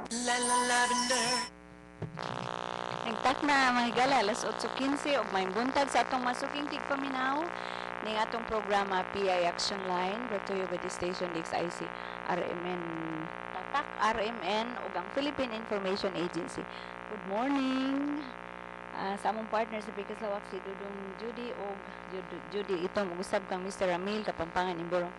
La la lavender. Nagtak na mga higala, alas 8:15 og may buntag sa atong masuking tigpaminaw ning atong programa PI Action Line brought to you by the station DXIC RMN Tatak RMN ug ang Philippine Information Agency. Good morning. Sa among partner sa Bigas Lawak si Dudong Judy og Judy itong usab kang Mr. Ramil Kapampangan Imborong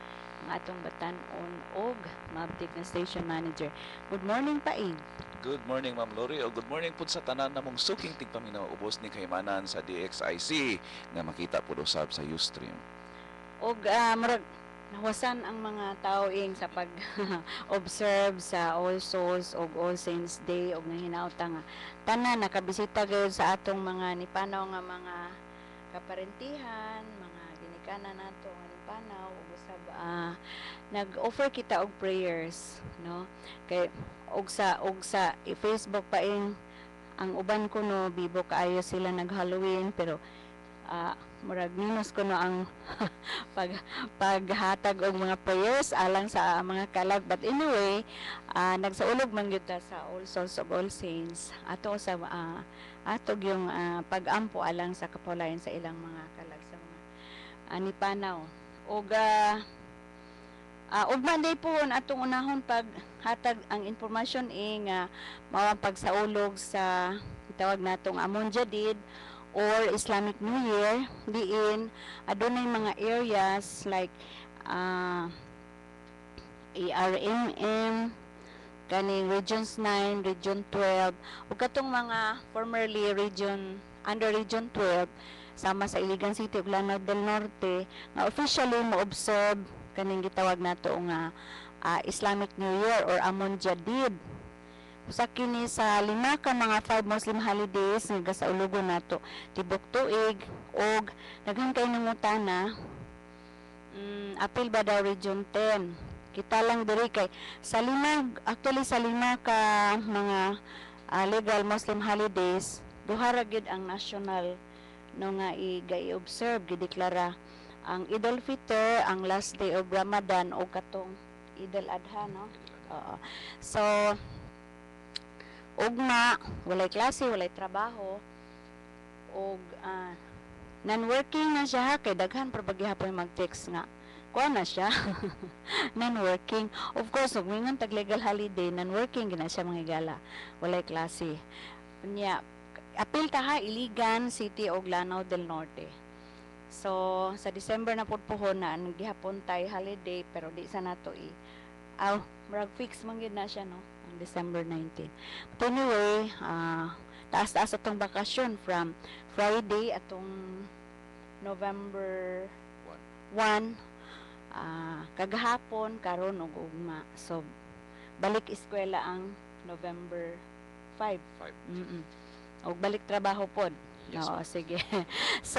ang atong batan-on og mabtig na station manager. Good morning Paig. Good morning, Ma'am Lori. O good morning po sa tanan namong suking tigpaminaw ubos ni kaymanan sa DXIC na makita po usab sa Ustream. Og murag nawasan ang mga tao sa pag-observe sa All Souls og All Saints Day og nahinauta nga tanan nakabisita gayud sa atong mga nipanaw nga mga kaparentihan, mga ginikanan nato nga nipanaw ug usab nag-offer kita og prayers, no? Kay og sa Facebook pa ang uban ko no bibo kaayo sila nag-Halloween pero murag minus ko no ang paghatag og mga prayers alang sa mga kalag, but anyway nagsaulog man gyud ta sa All Souls of All Saints ato sa atog yung pag-ampo alang sa kapulayan sa ilang mga kalag sa mga nipanaw og ugma day po atong unahon paghatag ang impormasyon nga mao ang pagsaulog sa tawag natong Amon Jadid or Islamic New Year diin adunay mga areas like ARMM kaning Regions 9, Region 12 ug katong mga formerly under Region 12 sama sa Iligan City ug Lanao del Norte nga officially mo-observe kaning gitawag nato nga Islamic New Year or Amon Jadid. Usa kini sa 5 ka mga 5 Muslim holidays nga gasaulugon nato tibok tuig og daghan kay nangutana apil ba daw Region 10. Kita lang diri kay sa 5 ka mga legal Muslim holidays duha ra gid ang national no nga i-observe gideklara ang Eid al-Fitr, ang last day of Ramadan o katong Eid al-Adha, no? So ugma walay klase, walay trabaho og non-working na siya kay daghan pero paghihapon mag-text nga kuha na siya non-working, of course ug mingon tag legal holiday non-working gina siya mga higala, walay klase nya apil ta ha Iligan City og Lanao del Norte. So sa December na pud pohon na gihapon tay holiday pero di sa nato murag fix man gid na siya no ang December 19. But anyway, taas-taas atong bakasyon from Friday atong November 1 kagahapon karon og ugma. So balik eskwela ang November 5. Og balik trabaho pod. Yes, Oo, sige. So,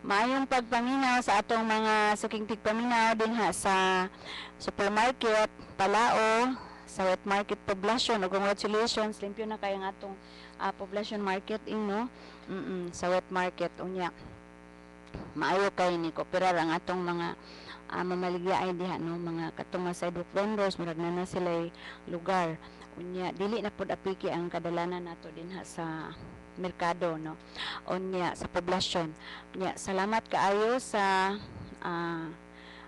maayong pagpaminaw sa atong mga suking tigpaminaw din sa supermarket, Palao, sa wet market poblasyon. O congratulations, limpyo na kayo ng atong poblasyon market no? Sa wet market. Unya, maayo kayo ni kooperar ang atong mga mamaligyaay diha, no? Mga katong sidewalk vendors, murag na sila lugar. Unya, dili na pod apiki ang kadalanan nato din sa merkado, no? Unya sa poblasyon. Unya salamat kaayo sa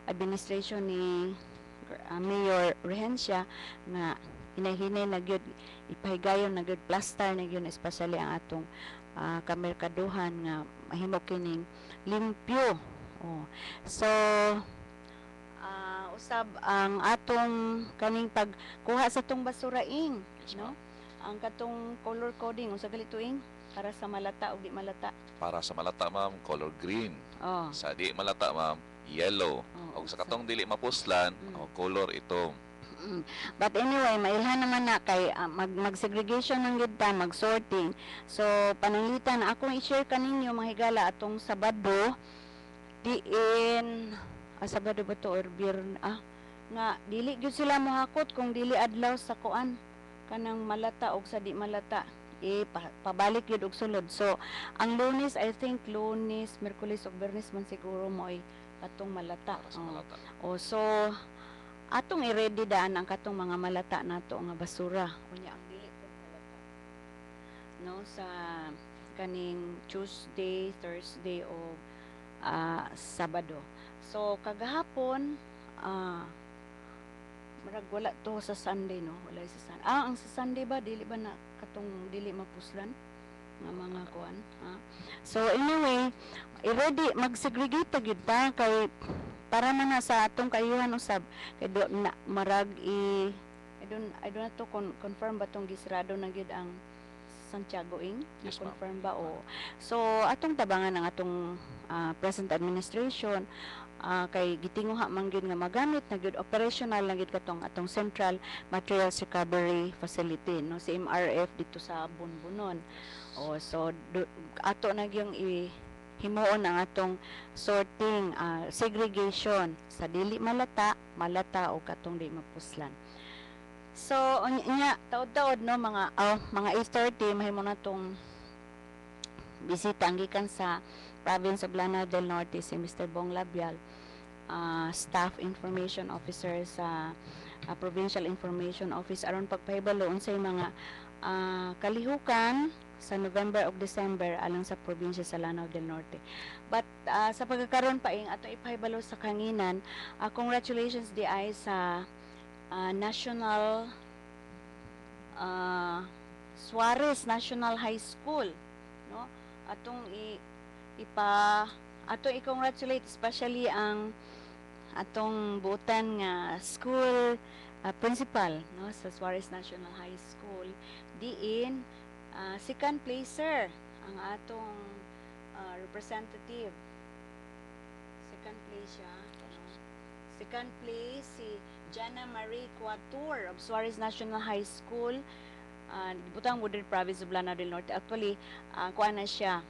administration ni Mayor Rehencia nga inahinay na gyud ipahigayon na gyud plaster na gyud especially ang atong kamerkaduhan nga mahimo kining limpyo. So usab ang atong kaning pagkuha sa tong basuraing, no? Ang katong color coding unsa gali tuing para sa malata o di malata? Para sa malata, ma'am, color green. Sa di malata, ma'am, yellow. O sa katong dili mapuslan, color ito. But anyway, mailhan naman na kay mag-segregation ng gid ta, mag-sorting. So pananglitan ako i-share kaninyo mga higala atong Sabado diin Sabado ba to or nga dili gyud sila mohakot kung dili adlaw sa kuan kanang malata og sa di malata pabalik yun og sulod. So ang Lunes, I think Lunes, Miyerkules ug Biyernes man siguro mo ay katong malata. Para sa malata. So atong i-ready daan ang katong mga malata nato nga basura unya ang dili pod malata no sa kaning Tuesday, Thursday o Sabado. So kagahapon murag wala to sa Sunday no, wala sa Sunday. Ang sa Sunday ba dili ba na katong dili mapuslan nga mga kuan ha. So anyway, i-ready mag-segregate ta gyud ta kay para man na sa atong kayuhan usab kay do na marag I don't know to confirm ba tong gisrado na gyud ang Santiago Ing Yes, ma'am. confirm ba o so atong tabangan ang atong present administration kay gitinguha man gyud nga magamit na gyud operational na gyud katong atong Central Materials Recovery Facility no si MRF dito sa Bunbunon. O so ato na gyung himuon ang atong sorting segregation sa dili malata o katong di mapuslan. So nya taod-taod no mga 8:30 mahimo na tong bisita ang gikan sa province of Lanao del Norte si Mr. Bong Labial, staff information officer sa provincial information office aron pagpahibalo unsay mga kalihukan sa November o December alang sa probinsya sa Lanao del Norte. But sa pagkakaroon pa ing ato ipahibalo sa kanginan, congratulations di ay sa National Suarez National High School no atong i-congratulate especially ang atong butan nga school principal no sa Suarez National High School diin second placer ang atong representative. Second place siya. Second place si Jana Marie Quatur of Suarez National High School. Butang Wooded Province of Lanao del Norte. Actually, kuha na siya.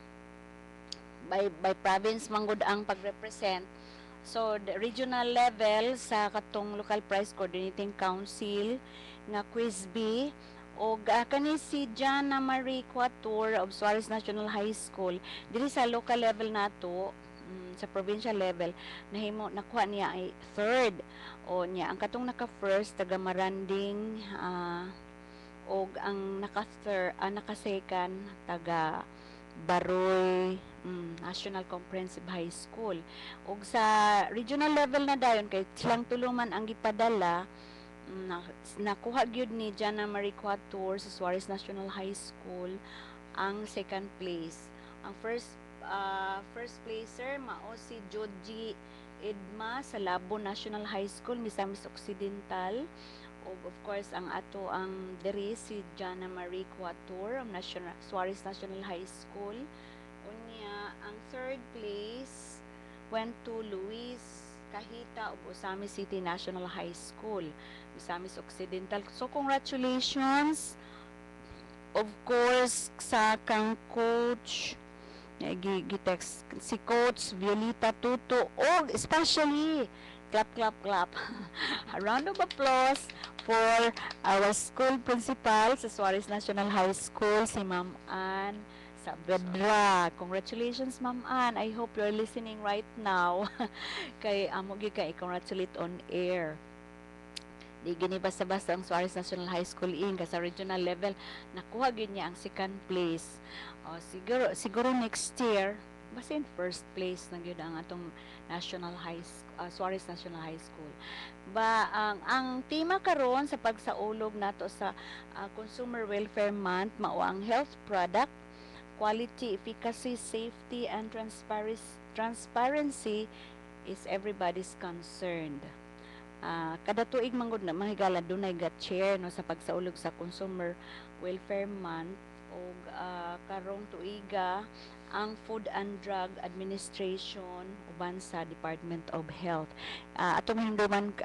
By province manggod ang pag-represent. So, the regional level sa katong local prize coordinating council nga quiz B o kani si Jana Marie Quatur of Suarez National High School diri sa local level nato sa provincial level nakuha niya ay third o niya ang katong naka first taga Maranding o ang naka second taga Baroy National Comprehensive High School ug sa regional level na dayon kay silang tuluman ang gipadala nakuha gyud ni Jana Marie Quatur sa Suarez National High School ang second place. Ang first placer mao si Joji Edma sa Labo National High School Misamis Occidental ug of course ang ato ang diri si Jana Marie Quatur ang Suarez National High School. Unya ang third place went to Luis Kahita of Osamis City National High School Misamis Occidental. So congratulations of course sa kang coach gitext si Coach Violeta Tuto o especially clap a round of applause for our school principal sa Suarez National High School si Ma'am Ann Saavedra. Congratulations Ma'am Ann, I hope you're listening right now kay amo gyud kay congratulate on air. Di gini basta-basta ang Suarez National High School Inc. sa regional level nakuha gyud niya ang second place. Siguro next year basin first place na gyud ang atong Suarez National High School. Ang tema karon sa pagsaulog nato sa Consumer Welfare Month mao ang health product, quality, efficacy, safety and transparency is everybody's concerned. Kada tuig manggod na mahigala dunay chair no sa pagsaulog sa Consumer Welfare Month og karong tuiga ang Food and Drug Administration uban sa Department of Health. Atong hinumduman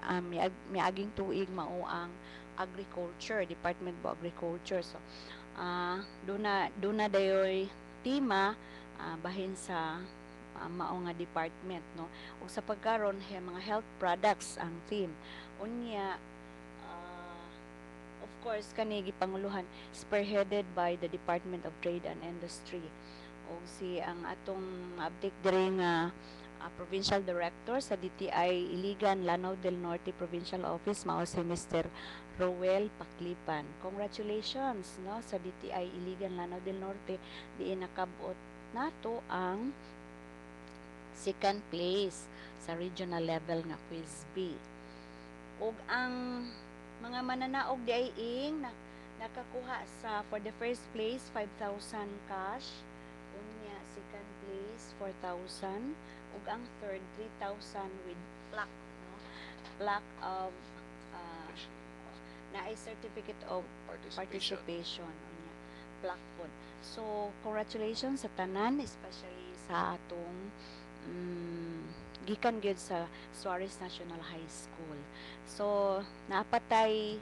miaging tuig mao ang Agriculture, Department of Agriculture. So duna dayoy tema bahin sa mao nga department no ug sa pagkaron mga health products ang theme unya of course kani gipanguluhan spearheaded by the Department of Trade and Industry ug si ang atong update diri nga Provincial Director sa DTI Iligan, Lanao del Norte Provincial Office, mao si Mr. Roel Paklipan. Congratulations no sa DTI Iligan, Lanao del Norte, diin nakabot nato ang second place sa regional level nga quiz B. Ug ang mga mananaog di ay nakakuha sa for the first place 5,000 cash, unya second place 4,000, ug ang third 3,000 with plaque, no? Plaque of na ay certificate of participation, unya plaque pod. So congratulations sa tanan, especially sa atong gikan gyud sa Suarez National High School. So napatay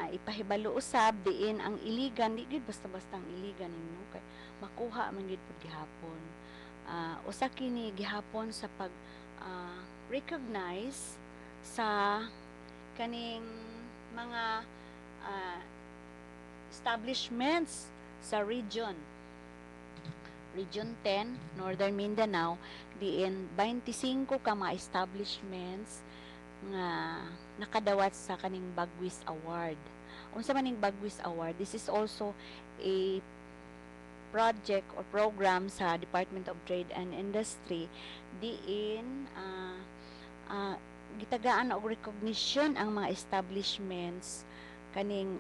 ipahibalo usab diin ang Iligan, di gyud basta-basta ang Iligan ninyo kay makuha man gyud pud gihapon. Usa kini gihapon sa pag recognize sa kaning mga establishments sa region 10 Northern Mindanao, diin 25 ka mga establishments nga nakadawat sa kaning Bagwis Award. Unsa man ning Bagwis Award? This is also a project or program sa Department of Trade and Industry diin gitagaan og recognition ang mga establishments kaning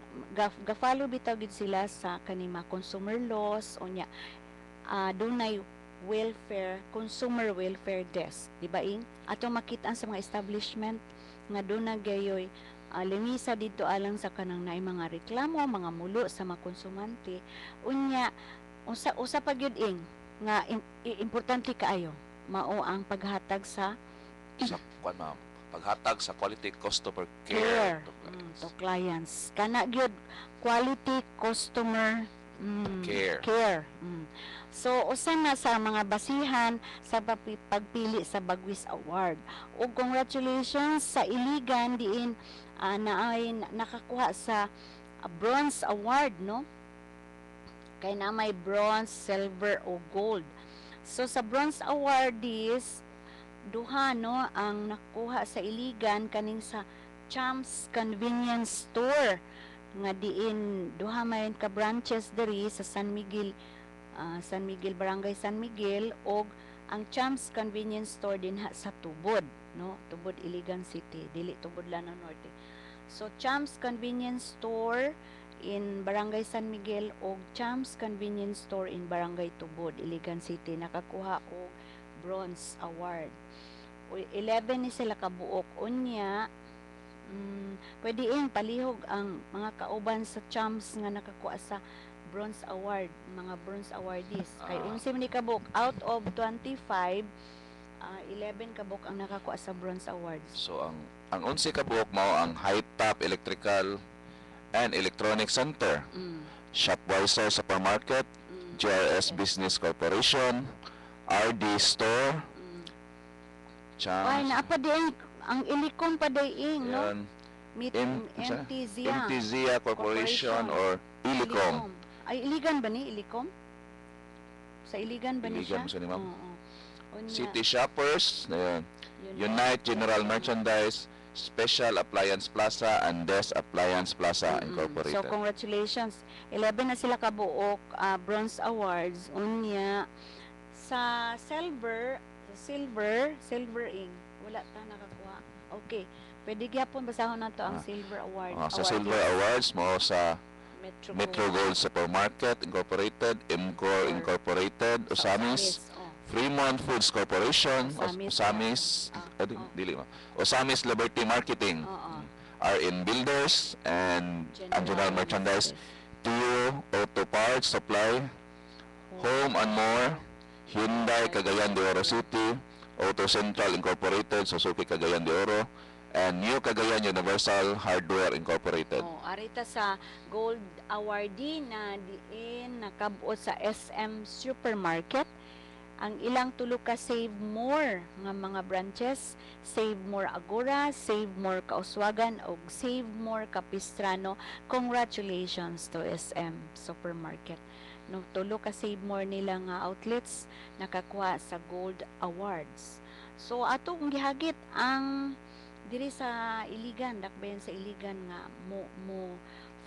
gafalo bitaw gid sila sa kaning mga consumer laws, unya dunay consumer welfare desk, di ba ing ato makita sa mga establishment nga dunay gayoy limisa dito alang sa kanang naay mga reklamo, mga mulo sa mga konsumante, unya usa pa gyud ing nga importante kaayo mao ang paghatag sa ma'am, paghatag sa quality customer care to clients. Kana gyud quality customer care. So usa na sa mga basihan sa pagpili sa Bagwis Award. Ug congratulations sa Iligan diin naay nakakuha sa Bronze Award, no? Kay na may bronze, silver o gold. So sa Bronze Awardees duha no ang nakuha sa Iligan kaning sa Champs Convenience Store nga diin duha may ka branches diri sa San Miguel, Barangay San Miguel, og ang Champs Convenience Store din sa Tubod, no? Tubod, Iligan City, dili Tubod, Lanao Norte. So Champs Convenience Store in Barangay San Miguel og Champs Convenience Store in Barangay Tubod, Iligan City nakakuha og Bronze Award. 11 ni sila kabuok, unya pwede palihog ang mga kauban sa Champs nga nakakuha sa Bronze Award, mga Bronze Awardees. Kay unsa man ni kabuk out of 25, 11 kabuk ang nakakuha sa Bronze Awards. So ang 11 kabuok mao ang High Top Electrical and Electronic Center, Shopweiser Supermarket, JRS Business Corporation, RD Store, Champs. Ay, naapa din ang Ilicom pa daing, no? MTZia Corporation or Ilicom. Ay, Iligan ba ni Ilicom? Sa Iligan ba ni siya? Iligan, ma'am. City Shoppers, Unite General Merchandise, Special Appliance Plaza, and Des Appliance Plaza Incorporated. So congratulations, 11 na sila kabuok Bronze Awards. Unya sa silver ing wala ta nakakuha. Okay, pwede gyapon basahon nato ang Silver Award. Sa Silver Awards mo sa Metro Gold Supermarket Incorporated, MCOR Incorporated, Osamis, Fremont Foods Corporation, Osamis Liberty Marketing, RN Builders, and General Merchandise, TIO Auto Parts Supply, Home and More, Hyundai Cagayan de Oro City, Auto Central Incorporated, Suzuki Cagayan de Oro, and New Cagayan Universal Hardware Incorporated. Arita sa Gold Awardee na diin nakabuot sa SM Supermarket. Ang ilang tulo ka Save More nga mga branches, Save More Agora, Save More Kauswagan, o Save More Capistrano. Congratulations to SM Supermarket. no, tulo ka Save More nila nga outlets nakakuha sa Gold Awards. So atong gihagit ang diri sa Iligan, dakbayan sa Iligan nga mo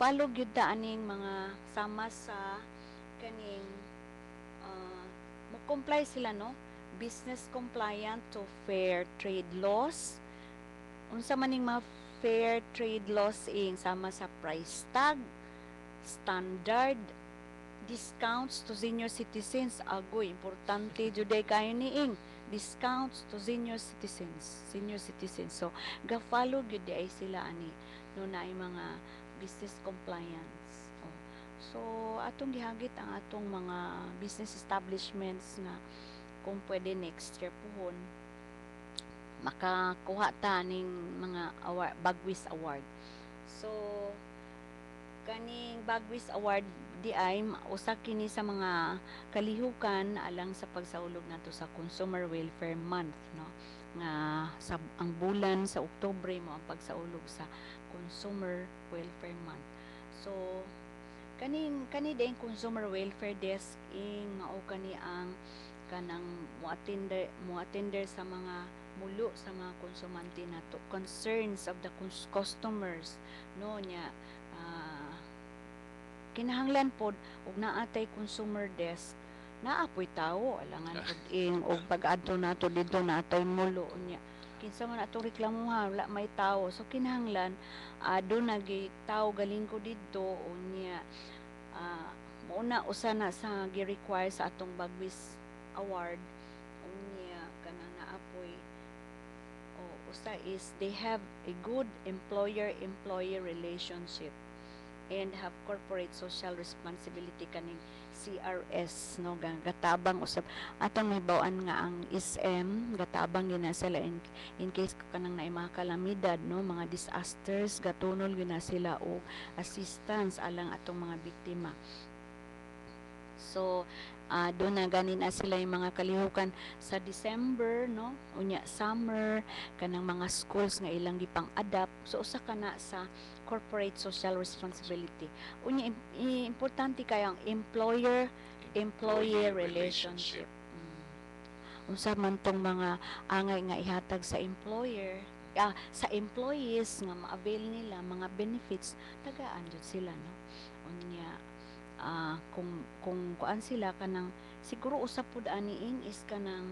follow gyud ta aning mga sama sa kaning mo comply sila, no, business compliant to fair trade laws. Unsa man ning mga fair trade laws sama sa price tag, standard, discounts to senior citizens. Agoy, importante juday kayo niing discounts to senior citizens. So ga-follow gyud di ay sila ani no naay mga business compliance. So atong gihagit ang atong mga business establishments nga kung pwede next year puhon makakuha ta ning mga Bagwis Award. So kaning Bagwis Award di ay usa kini sa mga kalihukan alang sa pagsaulog nato sa Consumer Welfare Month, no, nga sa ang bulan sa Oktubre mo ang pagsaulog sa Consumer Welfare Month. So kani din Consumer Welfare Desk mao kani ang kanang mo-attender sa mga mulo sa mga konsumante nato, concerns of the customers, no, nya kinahanglan pod og naatay consumer desk naapoy tawo alangan pod og pag-adto nato didto natay mulo nya kinsa man atong reklamuha wala may tawo, so kinahanglan do nagi tawo galing ko didto unya mauna usa na sa gi-require sa atong Bagwis Award unya kanang naapoy usa is they have a good employer-employee relationship and have corporate social responsibility kaning CRS, no, gatabang usab atong mahibaw-an nga ang SM gatabang gina sila in case kanang naay mga kalamidad, no, mga disasters gatunol gina sila og assistance alang atong mga biktima. So doon na ganin sila yung mga kalihukan sa December, no, unya summer kanang mga schools nga ilang gipang adapt, so usa kana sa corporate social responsibility unya importante kay ang employer relationship. Unsa man tong mga angay nga ihatag sa employer sa employees nga ma-avail nila mga benefits tagaan jud sila, no, unya kung kuan sila kanang siguro usap pud aniin is kanang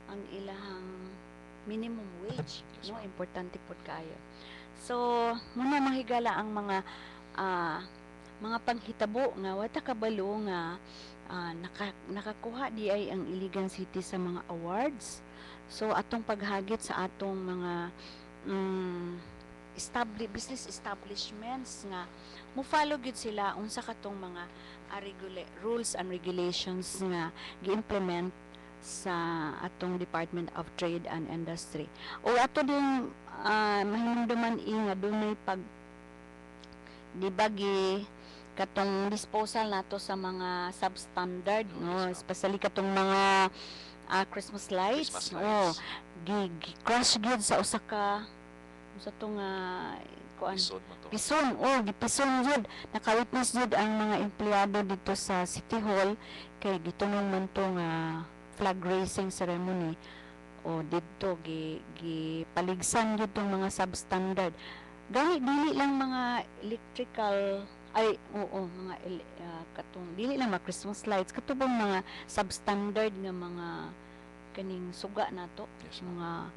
ang ilahang minimum wage, no, importante pud kaayo. So muna mahigala ang mga panghitabo nga wata kabalo nga nakakuha di ay ang Iligan City sa mga awards. So atong paghagit sa atong mga business establishments nga mo follow gyud sila unsa katong mga rules and regulations nga gi-implement sa atong Department of Trade and Industry. O ato din mahinumduman nga dunay pag dibagi katong disposal nato sa mga substandard, no, especially katong mga Christmas lights. Crash gyud sa usa ka sa tong kuan pison gipison jud naka-witness jud ang mga empleyado dito sa City Hall kay gitunon man tong flag raising ceremony didto gipaligsan jud tong mga substandard gani dili lang mga electrical mga katong dili lang mga Christmas lights katubang mga substandard nga mga kaning suga nato, mga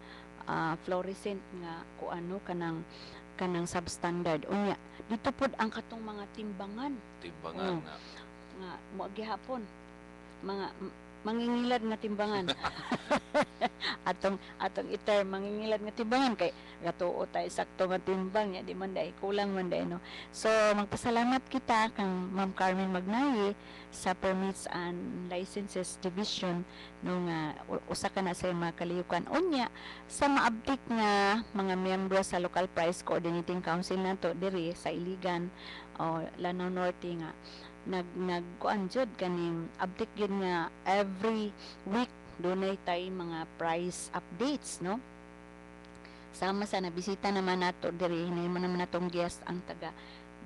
fluorescent nga kuano kanang substandard unya dito pod ang katong mga timbangan nga mo gihapon mga mangingilad nga timbangan atong iter mangingilad nga timbangan kay gatuo tay sakto nga timbang nya di man dai kulang man dai, no. So magpasalamat kita kang Ma'am Carmen Magnaye sa Permits and Licenses Division, no, nga usa ka na sa mga kaliyukan unya sa maabtik nga mga miyembro sa Local Price Coordinating Council nato diri sa Iligan Lanao Norte nga nagkuan jud kaning update gyud nga every week dunay tay mga price updates, no. Sama sa nabisita naman nato diri hinay mo naman natong guest ang taga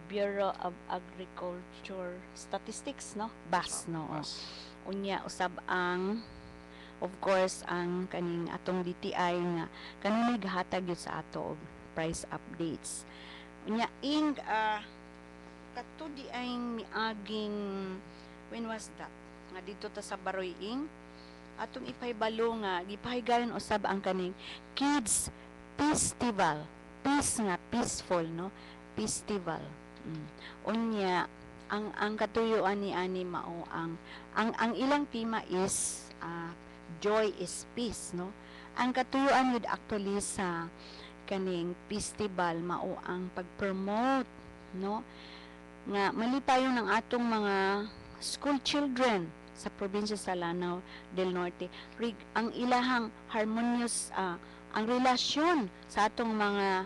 Bureau of Agriculture Statistics, no? BAS, no? Unya usab ang of course ang kaning atong DTI nga kanunay gahatag gyud sa ato og price updates. Unya ing kato di ay miaging when was that? Nga dito ta sa Baroy ing atong ipahibalo nga gipahigayon usab ang kaning Kids Festival. Peace nga peaceful, no? Festival. Unya ang katuyuan ni ani mao ang ilang tema is joy is peace, no? Ang katuyuan yun actually sa kaning festival mao ang pag-promote, no? Nga malipayon ng atong mga school children sa probinsya sa Lanao del Norte ang ilahang harmonious ang relasyon sa atong mga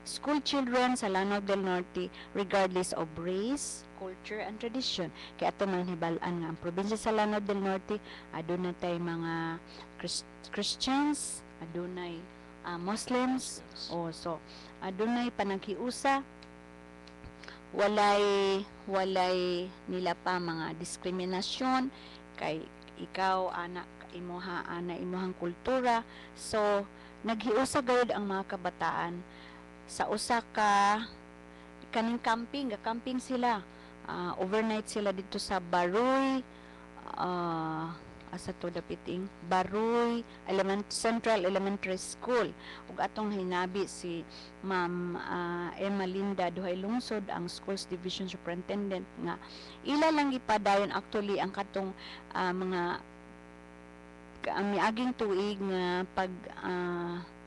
school children sa Lanao del Norte regardless of race, culture, and tradition. Kaya ito mga hibalaan nga ang probinsya sa Lanao del Norte adunay tay mga Christians, adunay Muslims, so adunay panaghiusa, walay nila pa mga diskriminasyon kay ikaw anak imuhang kultura. So naghiusa gayud ang mga kabataan sa usa ka kaning camping sila, overnight sila dito sa Baroy, asa to dapiting Baroy Central Elementary School, ug atong hinabi si Ma'am Emma Linda Duhay Lungsod ang Schools Division Superintendent nga ila lang gipadayon actually ang katong mga miaging tuig nga pag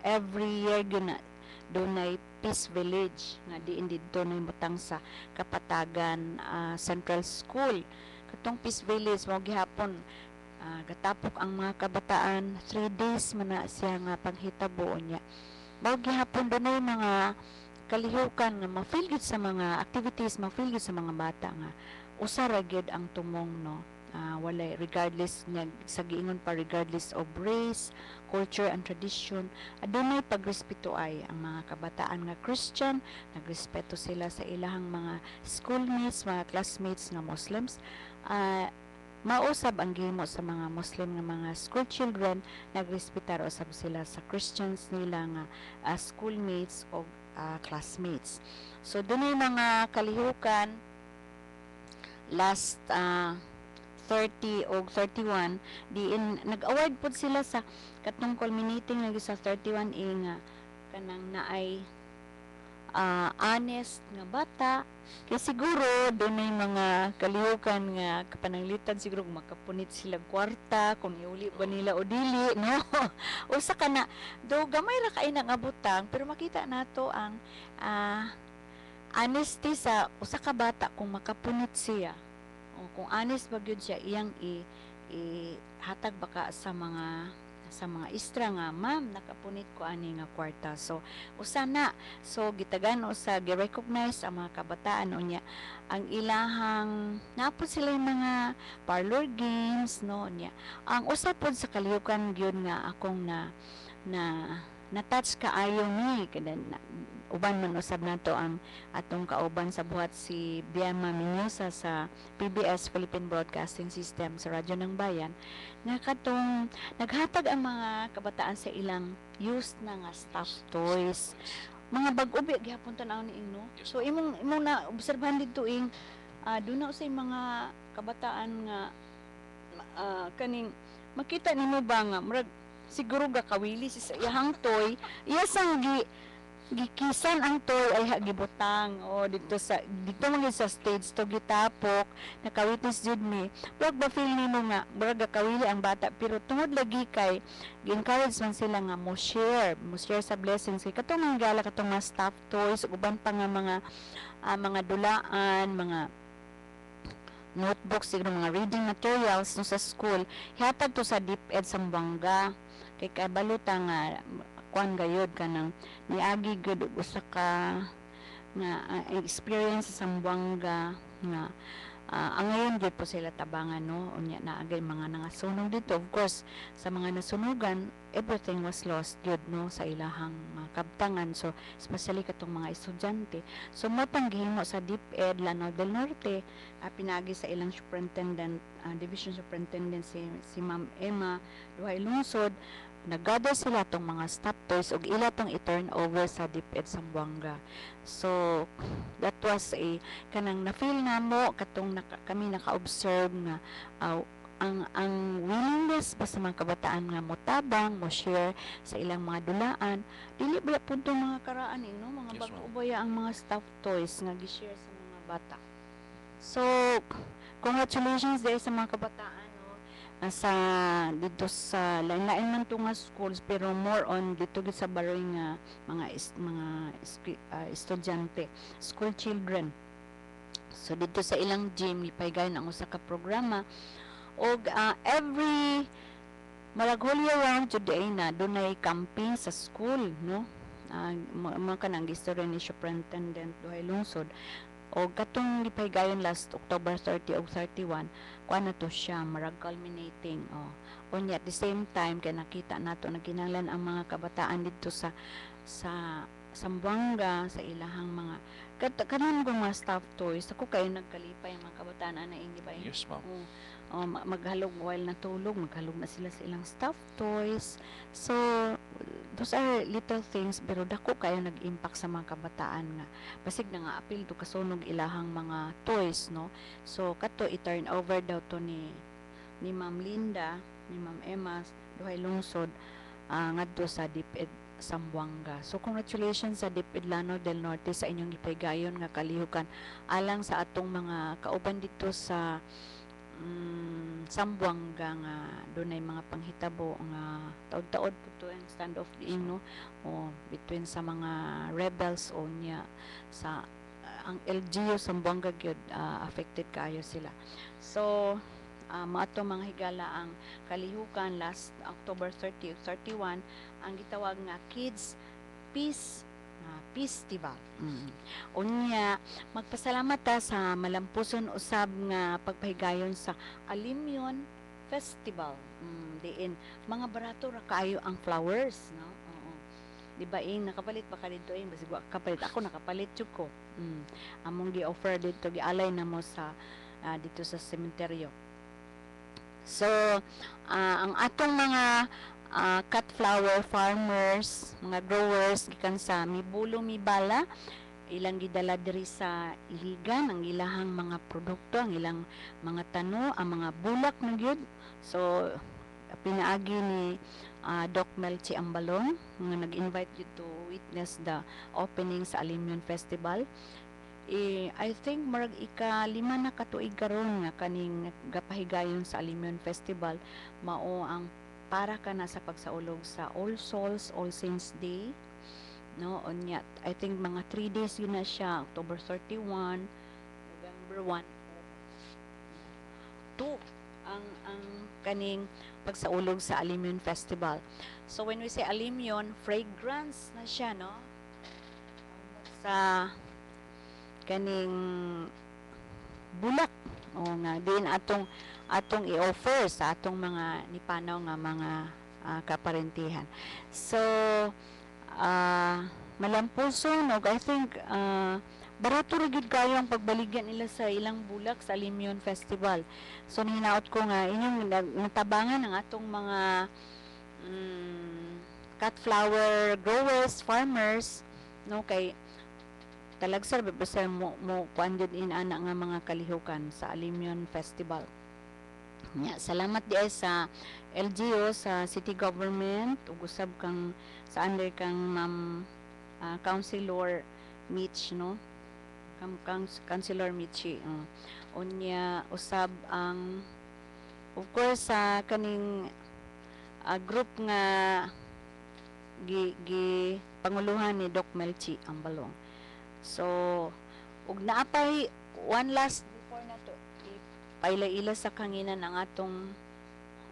every year gyud dunay Peace Village nga diin didto na butang sa Kapatagan Central School. Katong Peace Village mao gihapon gatapok ang mga kabataan 3 days man na siya nga panghitabo niya. Mao gihapon dunay mga kalihukan nga ma-feel gyud sa mga activities, ma-feel gyud sa mga bata nga usa ra gyud ang tumong, no? Walay regardless nga sa giingon pa regardless of race, culture, and tradition, adunay pagrespeto ay ang mga kabataan nga Christian, nagrespeto sila sa ilahang mga schoolmates, mga classmates nga Muslims. Mausab ang gihimo sa mga Muslim nga mga school children, nagrespetar usab sila sa Christians nila nga schoolmates o classmates. So dunay mga kalihukan last 30 o 31 diin nag-award pod sila sa katong culminating lagi sa 31 nga kanang naay honest nga bata kay siguro dunay mga kalihukan nga kapananglitan siguro makapunit sila kwarta kung iuli ba nila o dili, no? Usa ka na do gamay ra kay nang abutang pero makita nato ang honesty sa usa ka bata kung makapunit siya. Kung honest ba gyud siya iyang hatag baka sa mga istra nga ma'am nakapunit ko ani nga kwarta, so usa na so gitagan usa gi-recognize ang mga kabataan unya ang ilahang napod sila yung mga parlor games, no, nya ang usa pod sa kalihukan gyud nga akong na touch kaayo ni kada uban man usab nato ang atong kauban sa buhat si Biama Menyosa sa PBS Philippine Broadcasting System sa Radyo ng Bayan nga katong naghatag ang mga kabataan sa ilang used na nga stuffed toys, mga bag-ubi gihapon tan-aw ni Ingno. So imong na obserbahan dito ing duna usay mga kabataan nga kaning makita nimo ba nga murag siguro gakawili sa iyang toy iya sang gikisan ang toy ay gibutang o dito man sa stage to gitapok nakawitness jud mi wag ba feel nimo nga murag gakawili ang bata pero tungod lagi kay gi-encourage man sila nga mo share sa blessings kay katong mga gala katong mga stuffed toys uban pa nga mga dulaan, mga notebooks, siguro mga reading materials no sa school hatag to sa DepEd Sambuanga kay kabaluta nga kuan gayod kanang niagi gud usa ka nga experience sa Sambuanga nga ang ngayon gyud po sila tabangan, no, unya na agay mga nangasunog dito. Of course, sa mga nasunugan, everything was lost gyud, no, sa ilahang kabtangan. So especially katong mga estudyante, so mo panghimo sa DepEd Lanao del Norte, pinagi sa ilang superintendent, division superintendent si Ma'am Emma Duhay Lungsod, naggather sila tong mga stop toys ug ila tong i-turn over sa DepEd Zamboanga. So that was a kanang na-feel namo katong kami naka-observe nga ang willingness ba sa mga kabataan nga motabang, mo share sa ilang mga dulaan, dili ba pud tong mga karaan no, mga Yes, bag-o ma'am. baya ang mga stop toys nga gi-share sa mga bata. So congratulations dahil sa mga kabataan, no, sa dito sa lain-lain man to nga schools, pero more on dito gid sa baroy nga estudyante, school children. So dito sa ilang gym lipaygayon ang usa ka programa og every marag whole year round today na dunay camping sa school, no, mo kanang gistorya ni Superintendent Duhay Lungsod. O katong lipaygayon last October 30 o 31, kuan na to siya, marag culminating. Unya at the same time kay nakita nato nagkinahanglan ang mga kabataan dito sa Zamboanga, sa ilahang mga kanon kong mga staff toys. Ako kayo nagkalipay ang mga kabataan na hindi ba? Yes, ma'am. Maghalog while natulog, maghalog na sila sa ilang stuffed toys. So those are little things, pero dako kayo nag-impact sa mga kabataan nga basig na nga apil to kasunog ilahang mga toys, no. So kato i-turn over daw to ni Ma'am Linda, ni Ma'am Emma Duhay Lungsod, ngadto sa DepEd Zamboanga. So congratulations sa DepEd Lanao del Norte sa inyong ipaygayon nga kalihukan alang sa atong mga kauban dito sa Zamboanga nga dunay mga panghitabo nga taud-taud po to ang standoff diin, no, between sa mga rebels o niya sa ang LGU Zamboanga gyud, affected kayo sila. So maato mga higala ang kalihukan last October 30 ug 31 ang gitawag nga Kids Peace Festival. Unya magpasalamat ta sa malampuson usab nga pagpahigayon sa Alimyon Festival. Diin mga barato ra kaayo ang flowers, no. Oo. Di ba nakapalit pa ka dito basig wa kapalit, ako nakapalit jud ko. Among gi-offer dito gialay na mo sa dito sa sementeryo. So ang atong mga cut flower farmers, mga growers gikan sa Mibulo Mibala, ilang gidala diri sa iligan ang ilahang mga produkto, ang ilang mga tano, ang mga bulak na gyud. So pinaagi ni Doc Melchi Ambalong nga nag-invite you to witness the opening sa Alimyon Festival. I think marag ika-5 na katuig karon nga kaning gapahigayon sa Alimyon Festival, mao ang para ka na sa pagsaulog sa All Souls, All Saints Day, no. Unya I think mga 3 days yun na siya, October 31, November 1, 2 ang kaning pagsaulog sa Alimyon Festival. So when we say Alimyon, fragrance na siya, no, sa kaning bulak nga din atong i-offer sa atong mga nipanaw nga mga kaparentihan. So malampuson og I think barato ra gyud kayo ang pagbaligyan nila sa ilang bulak sa Alimyon Festival. So hinaot ko nga inyong natabangan ang atong mga cut flower growers, farmers, no, kay talagsar basta mo kuan jud ana nga mga kalihukan sa Alimyon Festival. Salamat di sa LGU, sa city government, ug usab kang sa under kang Ma'am Councilor Mitch, no, kang Councilor Michi. Unya usab ang of course sa kaning group nga gi panguluhan ni Doc Melchi Ambalong. So ug naapay one last before na to paila-ila sa kanginan ang atong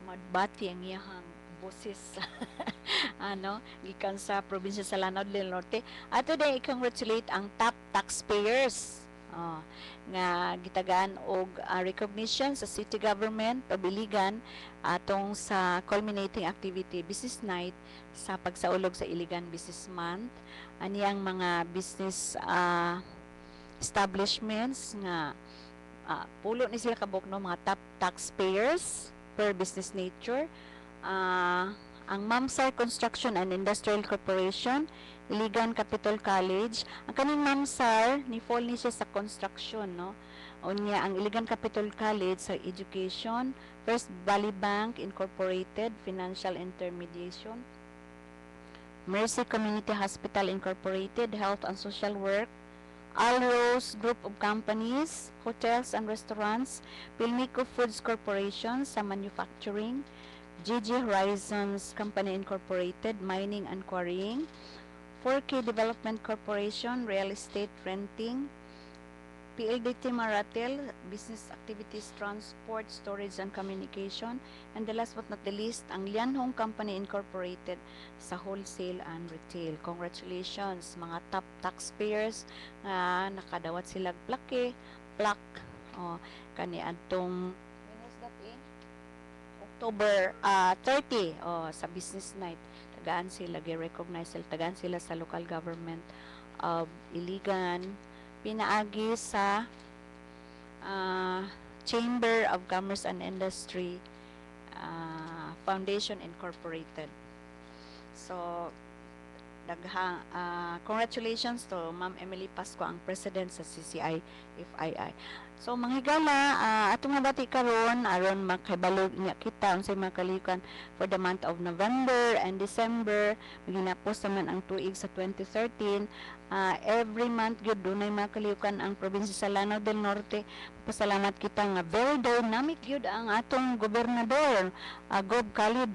madbati ang iyahang boses gikan sa probinsya sa Lanao del Norte. Ato din i-congratulate ang top taxpayers nga gitagaan og recognition sa city government pabiligan atong sa culminating activity business night sa pagsaulog sa Iligan Business Month. Aniyang mga business establishments nga pulo ni sila kabuk no, mga top taxpayers per business nature. Ang Mamsar Construction and Industrial Corporation, Iligan Capital College. Ang kaning Mamsar ni fall ni siya sa construction, no. Unya ang Iligan Capital College sa education, First Valley Bank Incorporated, financial intermediation, Mercy Community Hospital Incorporated, health and social work, Alrose Group of Companies, hotels and restaurants, Pilmico Foods Corporation sa manufacturing, GG Horizons Company Incorporated, mining and quarrying, 4K Development Corporation, real estate renting, PLDT Maratel, business activities, transport, storage and communication, and the last but not the least, ang Lianhong Company Incorporated sa wholesale and retail. Congratulations mga top taxpayers nga nakadawat sila plaque kani adtong October 30 sa business night. Tagaan sila gi-recognize sila, tagaan sila sa local government of Iligan, pinaagi sa Chamber of Commerce and Industry Foundation Incorporated. So congratulations to Ma'am Emily Pasco, ang president sa CCI FII. So manghigala atong nabati karon aron makahibalo niya kita unsay makalikan for the month of November and December. Ginapos naman ang tuig sa 2013. Every month gyud dunay makalikan ang probinsya sa Lanao del Norte. Pasalamat kita nga very dynamic gyud ang atong gobernador, Gob Khalid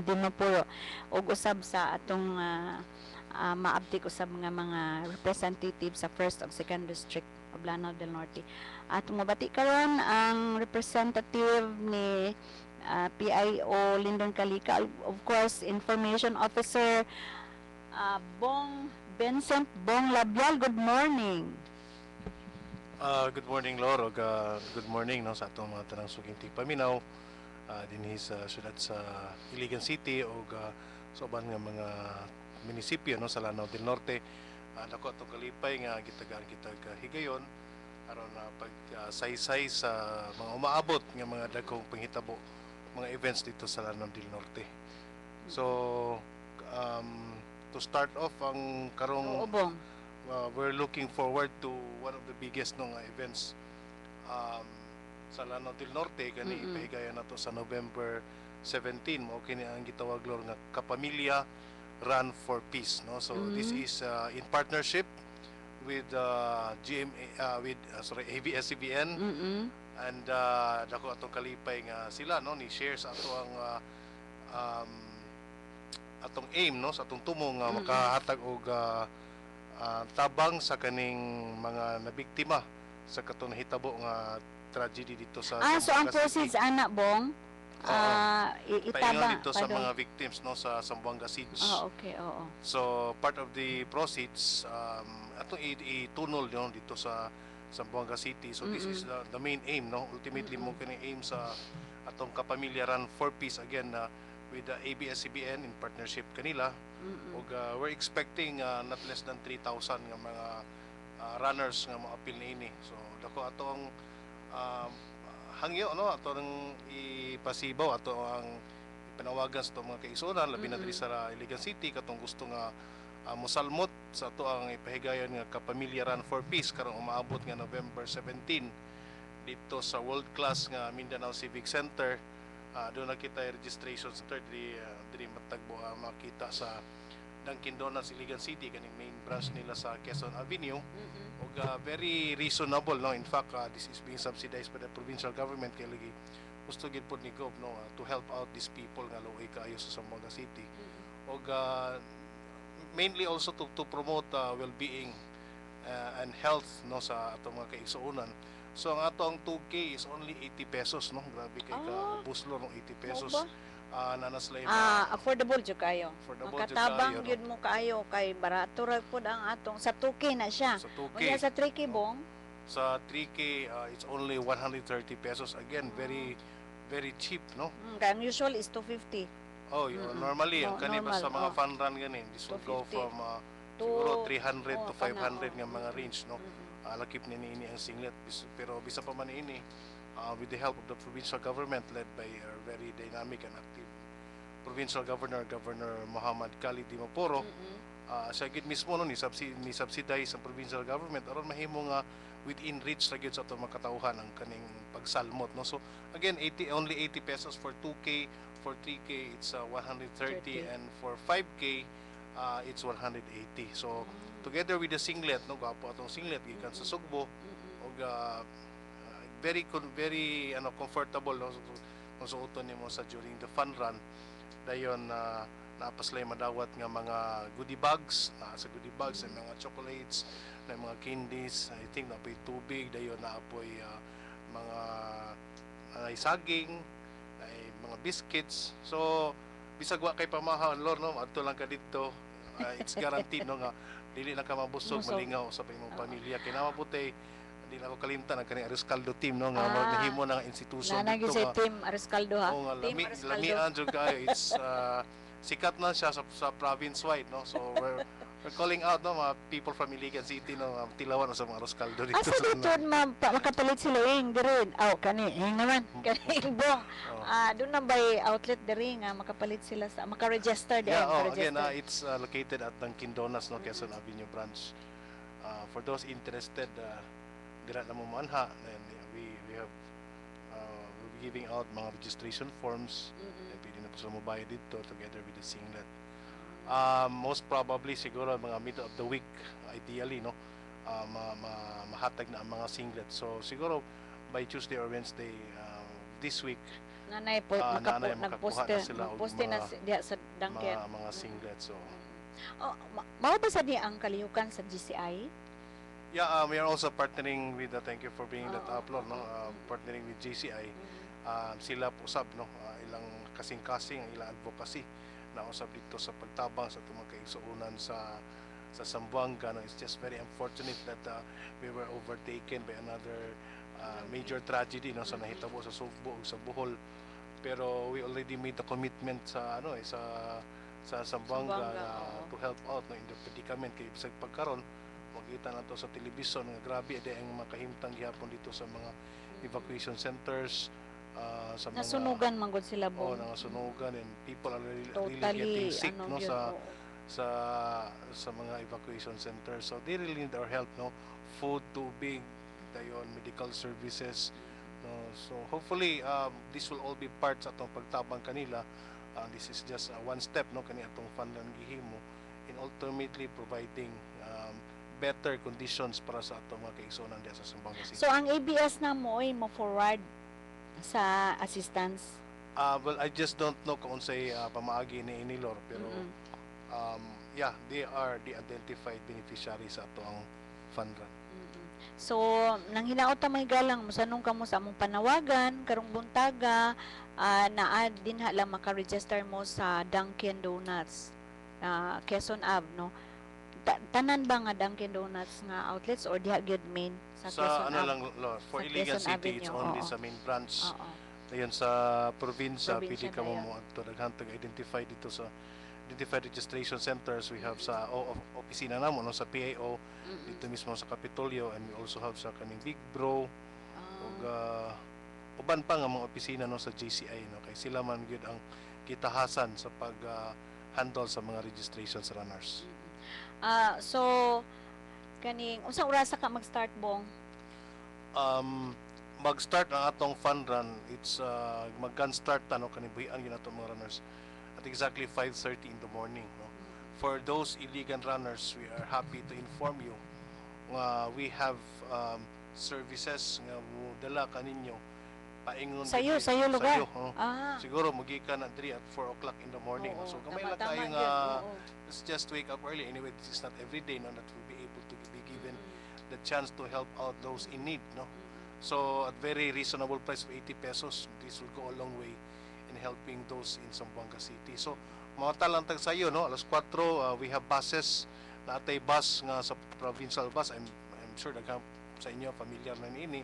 Dimapuro, ug usab sa atong maabtik usab mga representative sa 1st ug 2nd district of Lanao del Norte. At mabati karon ang representative ni PIO Lindon Calika, of course Information Officer Bong Vincent Bong Labial. Good morning. Good morning, Lord. Good morning no, sa atong mga tanang suging tigpaminaw dinhi sa syudad sa Iligan City o sa uban nga mga munisipyo no, sa Lanao del Norte. Dako atong kalipay nga gitagaan kita higayon aron pagsaysay sa mga umaabot nga mga dagkong panghitabo, mga events dito sa Lanao del Norte. So to start off ang karong we're looking forward to one of the biggest events sa Lanao del Norte kani ipahigayon nato sa November 17 mo kini ang gitawag lor nga Kapamilya Run for Peace no. So this is in partnership with GMA with ABS-CBN and dako atong kalipay nga sila no ni share sa ato ang atong aim no sa atong tumo nga makahatag og tabang sa kaning mga nabiktima sa katong hitabo nga tragedy dito sa so ang proceeds ana Bong itabang dito sa mga victims no sa Zamboanga Siege. Okay, oo. So part of the proceeds atong itunol no dito sa Zamboanga City. So this is the main aim no. Ultimately mo kini aim sa atong Kapamilya Run for Peace again with the ABS-CBN in partnership kanila. Og we're expecting not less than 3,000 nga mga runners nga mo-appeal niini. So dako atong hangyo no atong ipasibaw ato ang panawagan sa mga kaigsuonan labi na diri sa Iligan City katong gusto nga mosalmot sa ato ang ipahigayon nga Kapamilya Run for Peace karong umaabot nga November 17 dito sa world class nga Mindanao Civic Center. Doon na kita registration center diri matagbo makita sa Dunkin Donuts Iligan City kaning main branch nila sa Quezon Avenue. Og very reasonable no. In fact this is being subsidized by the provincial government kay lagi gusto gid pod ni Gob no to help out these people nga luoy kaayo sa Zamboanga City. Og mainly also to promote well-being and health no sa atong mga kaigsuonan. So ang atong 2K is only 80 pesos no. Grabe kay buslo no 80 pesos. Nanaslay affordable jud kayo. Makatabang gyud mo kayo kay barato ra pud ang atong sa 2K na siya. Sa 2K. Unya sa 3K Bong Sa 3K, it's only 130 pesos. Again, very cheap, no? Kaya ang usual is 250. Oh, normally, ang kani ba Normal, sa mga oh. fun run ganin, this will go 250. from To- siguro 300 to oh, kana, 500 nga mga Mm-mm. range, no? Mm-mm. Lakip ni ini ang singlet. Pero bisa pa man ini, with the help of the provincial government led by our very dynamic and active provincial governor, Governor Muhammad Khalid Dimaporo, Mm-mm. siya gid mismo no ni subsidize ang provincial government aron mahimo nga within reach ra gyud sa ato makatawhan ang kaning pagsalmot, no. So again, only 80 pesos for 2K, for 3K it's 130, 30. and for 5K it's 180. So together with the singlet, no, gapo atong singlet gikan sa Sugbo, Mm-mm. og very comfortable, no, kung suoton nimo sa during the fun run. Dayon napaslay madawat nga mga goodie bags, sa goodie bags ay mga chocolates, na mga candies, I think na tubig, dayon naapoy mga ay saging, ay mga biscuits. So bisag wa kay pamahal lor, no, adto lang ka dito, it's guaranteed, no, nga dili na ka mabusog, Busog. malingaw sa imong Oo. pamilya. Kinamaputay di na ako kalimtan ang kaning Ariscaldo team, no, nga Ah. nahimo na nga institution Nanagi dito sa nga. Team Ariscaldo, ha? Oo nga, Team Ariscaldo. lamian jud kayo. It's sikat na siya sa province wide, no. So we're calling out, no, mga people from Iligan City, no, tilawan sa mga Ariscaldo dito. Asa dito makapalit sila ing diri. Kani ing naman. Kani bong. Oh. Doon na by outlet diri nga makapalit sila sa maka-register di Yeah, ay again, maka-register. it's located at Dunkin Donuts, no, Quezon Avenue branch. For those interested, dira na mo manha, then we have we'll be giving out mga registration forms. Mm-mm. Pwede na po sila mabayad dito together with the singlet. Most probably siguro mga middle of the week, ideally, no, mahatag na ang mga singlet. So siguro by Tuesday or Wednesday this week, Nanay po nanay nagposte makakuha na sila og nagposte na mga- diya sa Dunkin. mga singlet. So Mao ba sa diya ang kalihukan sa GCI? yeah, we are also partnering with thank you for bringing that Oo, up, Lord, no, oo. partnering with JCI. Sila usab, no, ilang kasing-kasing ang ilang advocacy na usab dito sa pagtabang sa itong mga kaigsuunan sa Zamboanga, no. It's just very unfortunate that we were overtaken by another major tragedy, no, sa nahitabo sa Sugbo ug sa Bohol. Pero we already made the commitment sa sa Zamboanga Zamboanga, oo. to help out, no, in the predicament kay bisag pagkaron makita na to sa television nga grabe ade ang makahimtang gihapon dito sa mga evacuation centers, sa mga Nasunugan man gud sila oh, bong. nangasunugan, and people are really Totally getting sick, ano no, yun, sa oo. sa mga evacuation centers. So they really need our help, no, food, tubig, dayon medical services, no. So hopefully this will all be part sa atong pagtabang kanila. This is just one step, no, kani atong fund nga gihimo in ultimately providing better conditions para sa atong mga kaigsuonan diya sa Zamboanga City. So ang ABS na mo ay mo forward sa assistance. Well, I just don't know kung unsay pamaagi ni Inilor, pero Mm-mm. yeah, they are the identified beneficiaries sa atong fund run. Mm-mm. So nang hinaot ta may galang mosanong kamo sa among panawagan karong buntaga, naa din hala maka-register mo sa Dunkin Donuts, Quezon Ave, no. Tanan ba nga Dunkin Donuts nga outlets or diha gyud main sa Sa Quezon ano Ave? lang, Lord, for Sa Iligan Quezon City, it's Avenue, only oo. sa main branch. Oo. Ayun sa probinsya, Probinsya pwede ka na yan. mo daghantag identify dito sa identified registration centers. We have sa opisina namo, no, sa PAO Mm-mm. dito mismo sa Kapitolyo, and we also have sa kaning Big Bro ug Ah. uban pa nga mga opisina, no, sa JCI, no, kay sila man gyud ang kitahasan sa pag handle sa mga registrations runners. So kaning unsang oras ka mag-start bong? Mag-start ang atong fun run, it's mag-gun start ta, no, kani buhian gyud atong mga runners at exactly 5:30 in the morning, no. For those illegal runners, we are happy to inform you nga we have services nga dala kaninyo paingon Sayo diri- lugar. sayo, oh. Siguro Siguro magikan na diri at 4 o'clock in the morning, no. So gamay lang tama kayo yun, nga oo. let's just wake up early. Anyway, this is not every day, no, that we'll be able to be given the chance to help out those in need, no. So at very reasonable price of 80 pesos, this will go a long way in helping those in Zamboanga City. So mga talantag sa iyo, no, alas 4 we have buses, natay bus nga sa provincial bus. I'm sure sa inyo familiar na ini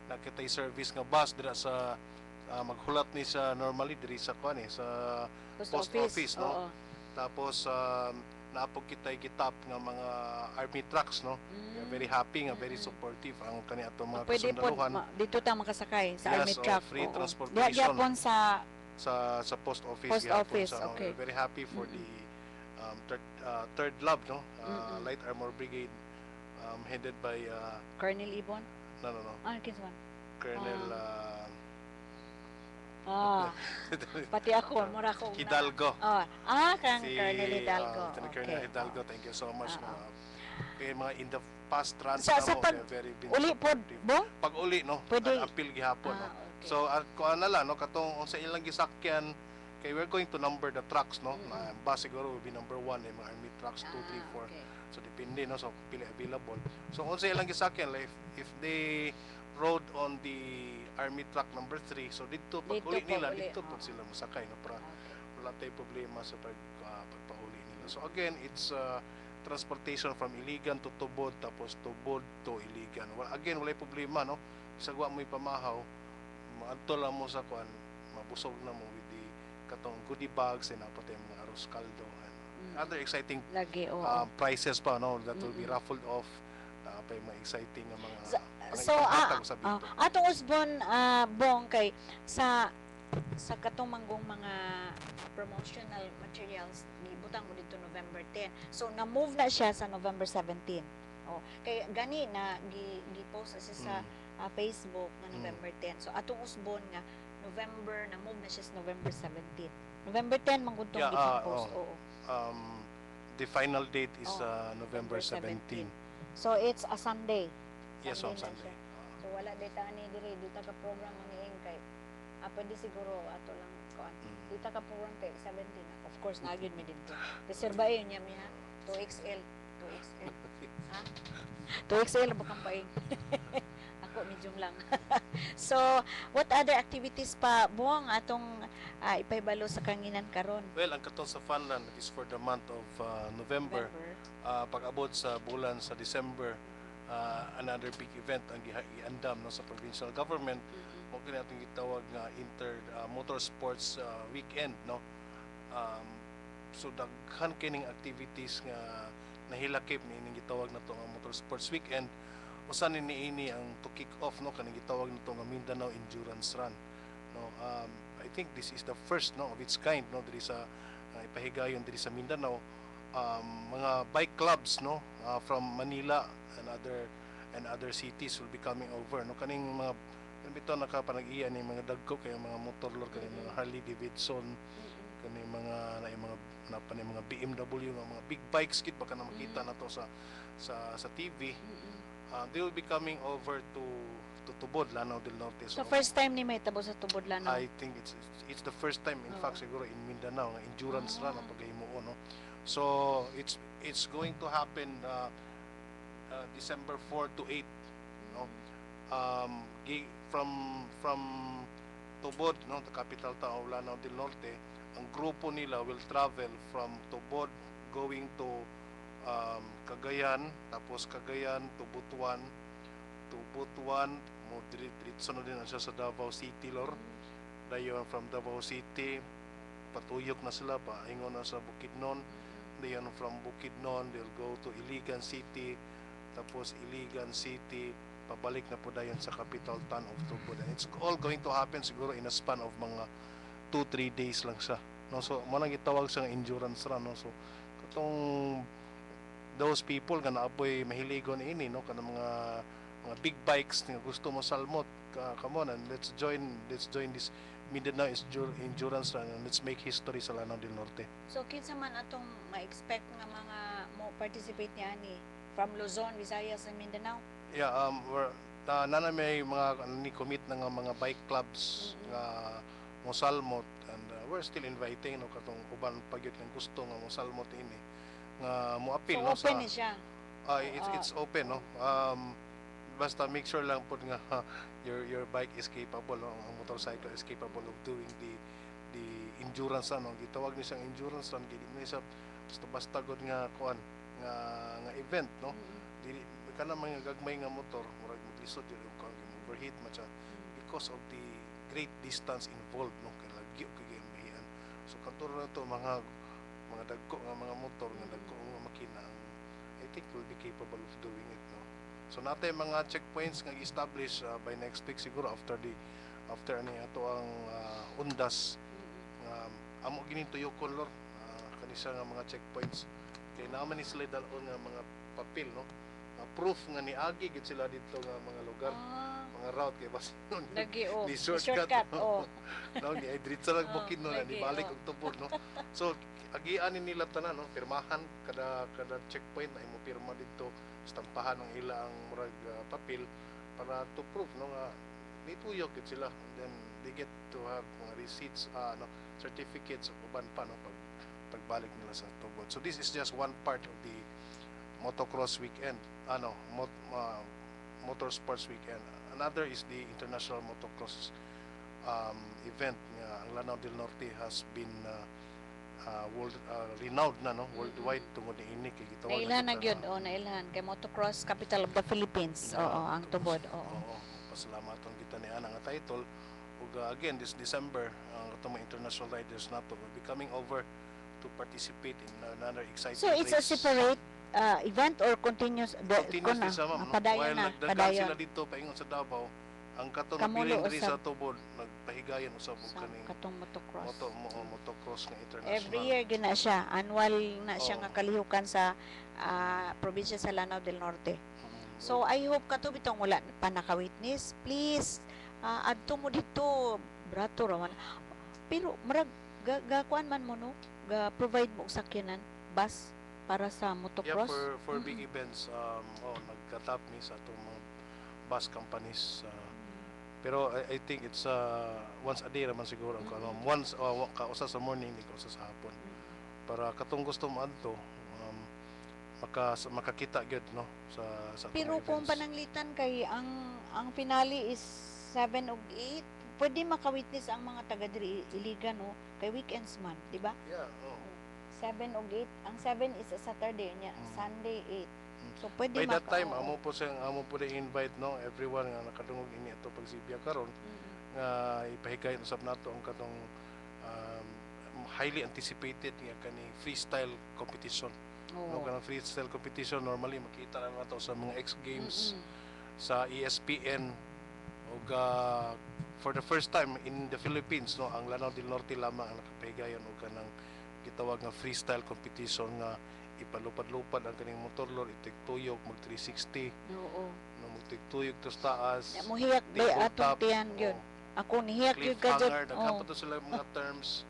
nakitay service nga bus dira sa maghulat ni sa normally diri sa kuan sa post office, no? Oo. Tapos naapog kitay gitap nga mga army trucks, no? Nga very happy nga very supportive ang kani atong mga Pwede po kasundaluhan dito ta makasakay sa Yes, army oh, truck. free Oo. transportation. Diya gyapon sa sa post office Post gihapon office, sa, okay. we're very happy for the third lab, no? Mm-mm. Light Armor Brigade headed by Colonel Ibon. no Kinsman. Colonel Pati ako, mura ko. Hidalgo. Kang Colonel Hidalgo. Lieutenant Colonel Hidalgo, thank you so much. Mga in the past runs Sa na mo, pag they're very been uli po, supportive. Bong? Pag uli, no? Pwede. Appeal gihapon, no? Okay. So, kuha na lang, no? Katong sa ilang gisakyan, kay we're going to number the trucks, no? Bus siguro will be number 1, yung mga army trucks, 2, 3, 4. Okay. So, depende, no? So, pili available. So, kung sa ilang gisakyan, like, if they rode on the army truck number 3, so dito, pag Dito uli po nila, uli, dito po sila masakay, no? Para wala tayong problema sa pagpauli nila. So, again, it's transportation from Iligan to Tubod, tapos Tubod to Iligan. Well, again, wala problema, no? Isagwa mo pamahaw, maadto lang mo sa kuan, mabusog na mo with the katong goodie bags and apat yung mga arroz caldo and other exciting Lagi, oo. prizes pa, no? That will be raffled off. Pa yung mga exciting nga mga So, ipanghatag sa bito. atong usbon, Bong, kay sa katong manggong mga promotional materials ni butang mo dito November 10. So na-move na siya sa November 17. Kay gani na gi-post na siya sa Facebook na November 10. So atong usbon nga November na-move na siya sa November 17. November 10 manggutong gi-post. Oo. The final date is November 17. So it's a Sunday. Yes, on na Sunday. siya. So wala data ni dire dita ka program ni kay pwede siguro ato lang kuan. Dita ka program kay 17. Of course na gyud mi dito. Reserba yun niya mi ha. 2XL. Ha? 2XL ba kang paing? Ako medium lang. So what other activities pa buong atong ipaybalo sa kanginan karon? Well, ang katong sa Funland is for the month of November. Pag-abot sa bulan sa December, another big event ang giandam, no, sa provincial government. Mo kini atong gitawag nga motorsports weekend, no. So daghan kining activities nga nahilakip ni gitawag nato nga motorsports weekend. Usa ini ang to kick off, no, kaning gitawag nato nga Mindanao Endurance Run, no. I think this is the first, no, of its kind, no, diri sa ipahigayon diri sa Mindanao. Mga bike clubs, no, from Manila and other cities will be coming over, no, kaning mga bito nakapanag-iya ni mga dagko kay mga motorlor kaning mga Harley Davidson, kaning mga mga BMW, mga big bikes kit baka na makita nato sa TV. They will be coming over to Tubod, Lanao del Norte. So first time ni may tabo sa Tubod Lanao. I think it's the first time, in fact, siguro in Mindanao nga endurance run ang paghimuon, no. So it's going to happen December 4 to 8, no. From Tubod, no, the capital town of Lanao del Norte, ang grupo nila will travel from Tubod going to Cagayan, tapos Cagayan to Butuan, mo diretso na din siya sa Davao City, lor. Dayon from Davao City patuyok na sila pa ingon na sa Bukidnon. Dayon from Bukidnon they'll go to Iligan City, tapos Iligan City pabalik na po dayon sa capital town of Tubod. And it's all going to happen siguro in a span of mga 2-3 days lang siya, no. So mo nang gitawag sa endurance run, no. So katong those people nga naapoy mahiligon ini, no, kanang mga big bikes nga gusto mo salmot, come on and let's join this Mindanao Endurance Run and let's make history sa Lanao del Norte. So kinsa man atong ma-expect nga mga mo participate niya ni from Luzon, Visayas and Mindanao? Yeah, we're nana may mga ni commit na nga mga bike clubs nga mo salmot, and we're still inviting, no, katong uban pagyud nga gusto nga mo salmot ini nga mo appeal, So no, open sa ni siya. it's open, no. Basta make sure lang po nga your bike is capable, no, ang motorcycle is capable of doing the endurance run, no. Gitawag ni siyang endurance run, gid ni sa basta gud nga kuan nga event, no. Dili kana mga gagmay nga motor murag maglisod yun kung overheat matcha because of the great distance involved no kay lagyo kay giamihan. So katuro na to mga dagko nga mga motor nga dagko nga makina ang I think will be capable of doing it no. So natay mga checkpoints nga i-establish by next week siguro after ani ato ang undas nga amo gini tuyo color kanisa nga mga checkpoints kay naman ni sila dalon nga mga papel no. Proof nga niagi gid sila dito nga mga lugar, mga route kay basta Lagi ni shortcut oh. no ni diretso lang bukin no lagi, ni balik og tubod no. So agian ni nila tanan no pirmahan kada checkpoint na imo pirma dito stampahan ang ilang murag papel para to prove no nga nituyok gid sila and then they get to have mga receipts no certificates uban pa no pagbalik nila sa tubod. So this is just one part of the motocross weekend motorsports weekend. Another is the international motocross event nga ang Lanao del Norte has been world renowned na no worldwide tungod niini kay gitawag Nailan na gyud nailan kay motocross capital of the Philippines. Oo, ang tubod. Oo. Pasalamaton kita ni ana nga title ug again this December ang katong mga international riders nato will be coming over to participate in another exciting So it's a race. separate event or continuous Continuous din sa ma'am no? padayon While na nagdagan padayon sila dito paingon sa Davao ang katong Kamulo piling diri usab. sa tubod nagpahigayon usab og sa kaning katong motocross. motocross nga international. Every year gina siya, annual na siya Oo. nga kalihukan sa probinsya sa Lanao del Norte. So I hope kato bitong wala pa naka-witness, please adto mo dito brato raman. Pero marag gakuan man mo no, ga provide mo og sakyanan bus para sa Yeah, motocross. for big events nagka-tap mi sa atong mga bus companies pero I think it's once a day naman siguro ang ano once kausa sa morning ni kausa sa hapon para katong gusto mo adto makakita gyud no sa atong Pero mga kung events. pananglitan kay ang finale is 7 ug 8, pwede maka-witness ang mga taga diri Iligan no kay weekends man, di ba? Yeah, 7 ug 8. Ang 7 is a Saturday niya, Sunday 8. So pwede by that time oo. amo po invite no everyone nga nakadungog ini ato pagsibya karon nga ipahigay usab nato ang katong highly anticipated nga kani freestyle competition. No, kanang freestyle competition normally makita na nato sa mga X Games sa ESPN ug for the first time in the Philippines no ang Lanao del Norte lamang ang nakapahigayon og kanang gitawag nga freestyle competition nga ipalupad-lupad ang kaning motorlor itigtuyok mag 360 Oo. no magtigtuyok tos taas Muhiyak bay atong tabletop, tiyan gyud. Ako nihiyak gyud ka cliffhanger jud. naghapo to sila mga terms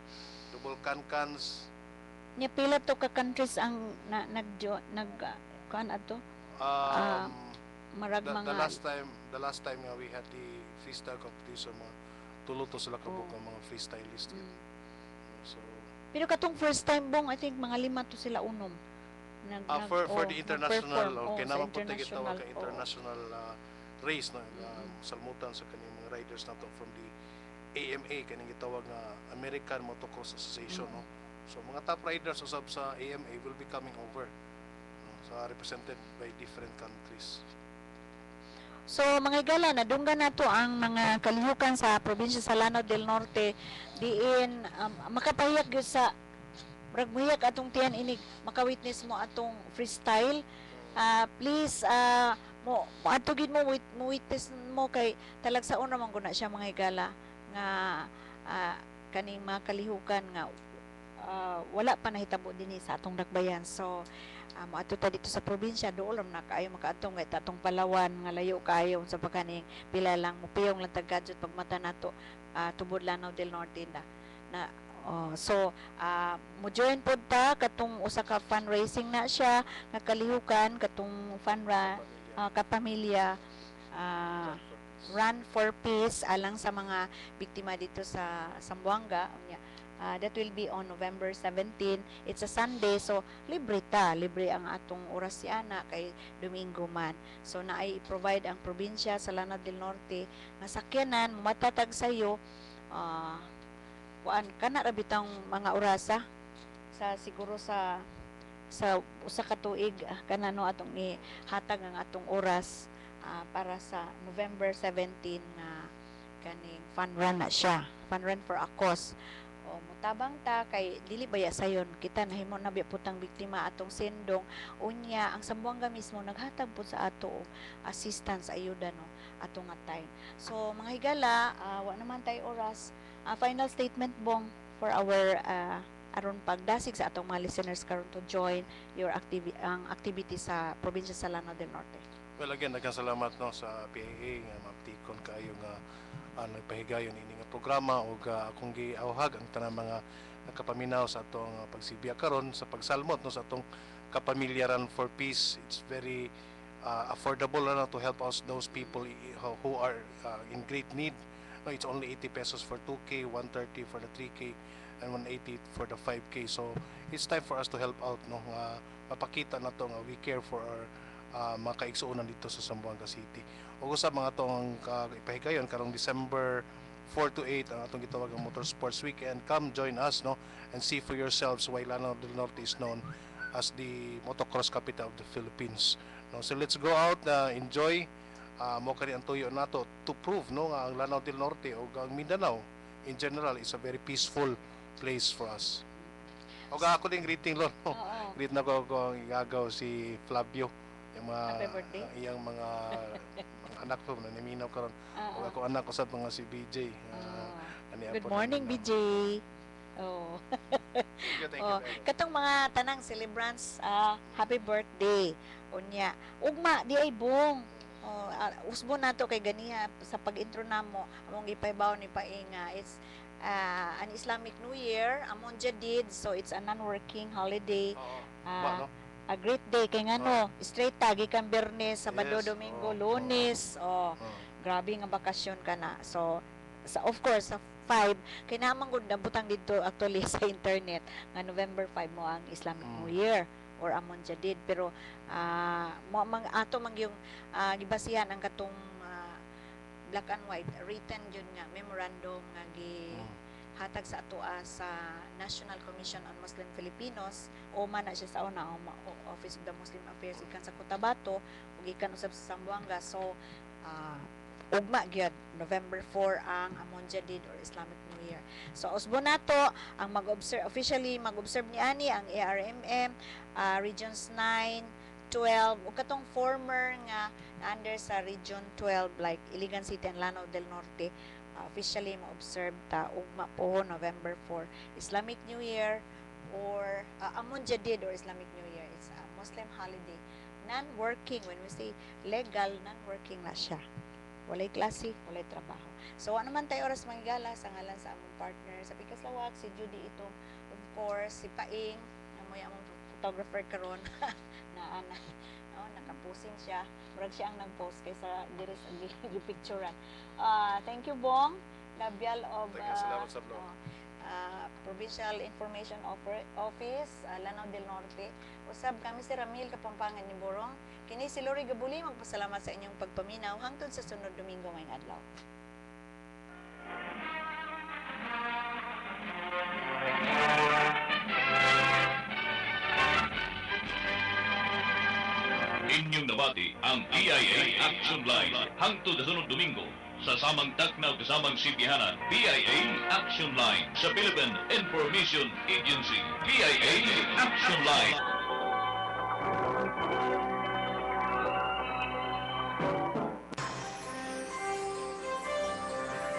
double can-cans Nya pila to ka countries ang nag kuan ato? Marag the mga last time nga we had the freestyle competition mga tulo to sila kabuk ang mga freestylist so Pero katong first time bong I think mga 5 to sila unom. for the international sa okay naman po tigit international, ka international race no salmutan sa kaning mga riders nato from the AMA kaning gitawag nga American Motocross Association no so mga top riders usab sa AMA will be coming over no, so represented by different countries. So mga igala nadunggan nato ang mga kalihukan sa probinsya sa Lanao del Norte diin makapahiyak gyud sa murag muhiyak atong tiyan inig maka-witness mo atong freestyle. Please mo atugid mo witness mo kay talagsaon ra man guna siya mga igala nga kaning mga kalihukan nga wala pa nahitabo dinhi sa atong dakbayan. So moadto ta dito sa probinsya dool na kaayo makaadtong kay atong Palawan nga layo kaayo sa pagkaning pila lang mupiyong lang tagadsot pagmata nato tubod Lanao del Norte na so mo join pod ta katong usa ka fundraising na siya nga kalihukan katong kapamilya Run for Peace alang sa mga biktima dito sa Zamboanga. That will be on November 17. It's a Sunday, so libre ang atong oras si ana kay Domingo man. So naay provide ang probinsya sa Lanao del Norte nga sakyanan matatag sayo kuan kana ra bitang mga orasa sa siguro sa sa usa ka tuig kanano atong ni hatag ang atong oras para sa November 17 nga kaning fun run na siya. Fun run for a cause. O mutabang ta kay dili baya sayon kita nahimo na putang biktima atong sendong unya ang Sambuanga mismo naghatag pud sa ato og assistance ayuda no atong time. So mga higala wa naman tay oras. Final statement bong for our aron pagdasig sa atong mga listeners karon to join your activity sa probinsya sa Lanao del Norte. Well, again, nagkasalamat no sa PAA nga maptikon kayo nga nagpahigayon ini nga programa ug akong giawhag ang tanang mga nakapaminaw sa atong pagsibya karon sa pagsalmot no sa atong kapamilyaran for peace. It's very affordable na to help us those people who are in great need. No, it's only 80 pesos for 2K, 130 for the 3K, and 180 for the 5K. So it's time for us to help out no nga mapakita na to nga we care for our mga kaigsuonan dito sa Zamboanga City. Ug usab mga tong ipahigayon karong December 4 to 8 ang atong gitawag nga Motorsports Weekend. Come join us no and see for yourselves why Lanao del Norte is known as the motocross capital of the Philippines. No, so let's go out enjoy mo kani ang tuyo nato to prove no nga ang Lanao del Norte o ang Mindanao in general is a very peaceful place for us. O ako ding greeting lo. No? Greet na ko ang igagaw si Flavio yung mga iyang mga anak ko na niminaw karon. O ako anak ko sa mga si BJ. Good morning BJ. Oh. Thank you. Katong mga tanang celebrants happy birthday. Unya, ugma di ay bong. Usbo nato kay ganiha sa pag-intro namo among gipaybaw ni Painga. It's an Islamic New Year, among Jadid, so it's a non-working holiday. A great day kay ngano, straight tagi kan Biyernes, Sabado, Domingo, Lunes. Grabe nga bakasyon ka na. So of course sa 5 kay namang gud butang dito actually sa internet nga November 5 mo ang Islamic New Year or amon Jadid, pero ato mang yung gibasihan ang katong black and white written yun nga memorandum nga hatag sa ato sa National Commission on Muslim Filipinos o man na siya sa una Office of the Muslim Affairs ikan sa Cotabato ug ikan usab sa Zamboanga. So ugma gyud November 4 ang Amon Jadid or Islamic New Year. So usbo nato ang mag-observe officially mag-observe ni ani ang ARMM Regions 9, 12 ug katong former nga under sa Region 12 like Iligan City and Lanao del Norte officially ma-observe ta ugma po November 4 Islamic New Year or Amon Jadid or Islamic New Year. It's a Muslim holiday, non-working. When we say legal, non-working na siya, walay klase, walay trabaho. So ano man tayo oras manggala sa ngalan sa among partner sa Pikas Lawak, si Judy ito, of course si Paing amoy among photographer karon na nakaposing siya, murag siya ang nag-post kaysa diri sa gipicturean. Thank you Bong Labial of Provincial Information Office Lanao del Norte. Usab kami si Ramil Kapampangan ni Borong. Kini si Lori Gabuli magpasalamat sa inyong pagpaminaw hangtod sa sunod Domingo ngayong adlaw. Inyong nabati ang PIA Action Line hangtod sa sunod Domingo sa samang taknaw kasamang sibihanan. PIA Action Line sa Philippine Information Agency. PIA Action Line.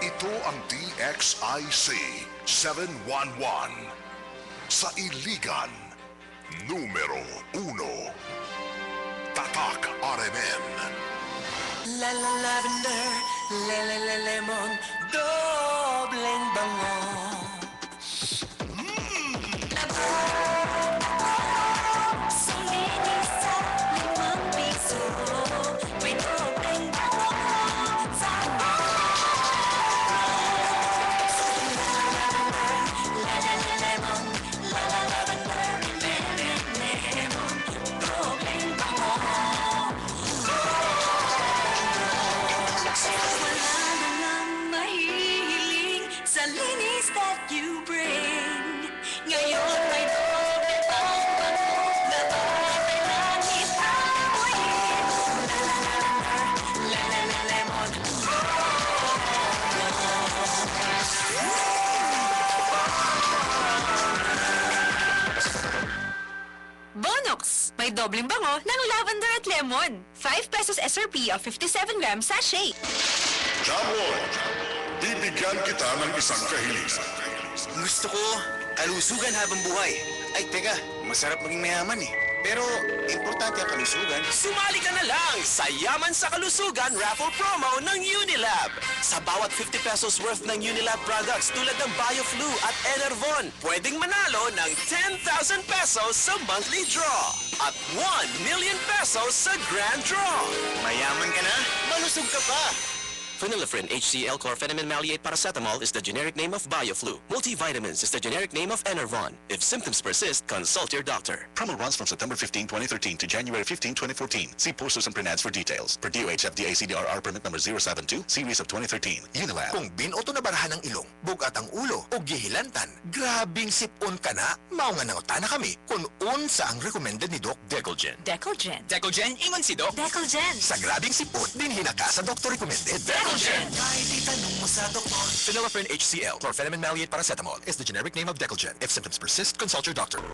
Ito ang DXIC 711 sa Iligan, numero 1. Tatak RMN. La la lavender, le le le lemon, dobleng bango. Suminis sa limang piso, may dobleng bango. Sama la la la lemon, la la lavender, le le lemon, dobleng bango. Wala na lang mahihirap. Dobleng bango ng lavender at lemon. 5 pesos SRP of 57 gram sachet. Jamon, bibigyan kita ng isang kahilingan. Gusto ko, kalusugan habang buhay. Ay, teka, masarap maging mayaman eh. Pero, importante ang kalusugan. Sumali ka na lang sa Yaman sa Kalusugan raffle promo ng Unilab. Sa bawat 50 pesos worth ng Unilab products tulad ng BioFlu at Enervon, pwedeng manalo ng 10,000 pesos sa monthly draw at 1 million pesos sa grand draw. Mayaman ka na, malusog ka pa. Phenylephrine HCl chlorpheniramine maleate paracetamol is the generic name of BioFlu. Multivitamins is the generic name of Enervon. If symptoms persist, consult your doctor. Promo runs from September 15, 2013 to January 15, 2014. See posters and print ads for details. Per DOH FDA CDRR permit number 072, series of 2013. Unilab. Kung binoto na barahan ng ilong, bugat ang ulo o gihilantan, grabing sipon ka na, mao nga nanguta na kami kung unsa ang recommended ni Doc Decolgen. Decolgen. Decolgen, ingon si Doc. Decolgen. Sa grabing sipon, din hinaka sa doctor recommended. Kahit itanong mo sa doktor. Phenylephrine HCl, chlorpheniramine maleate paracetamol is the generic name of Decolgen. If symptoms persist, consult your doctor.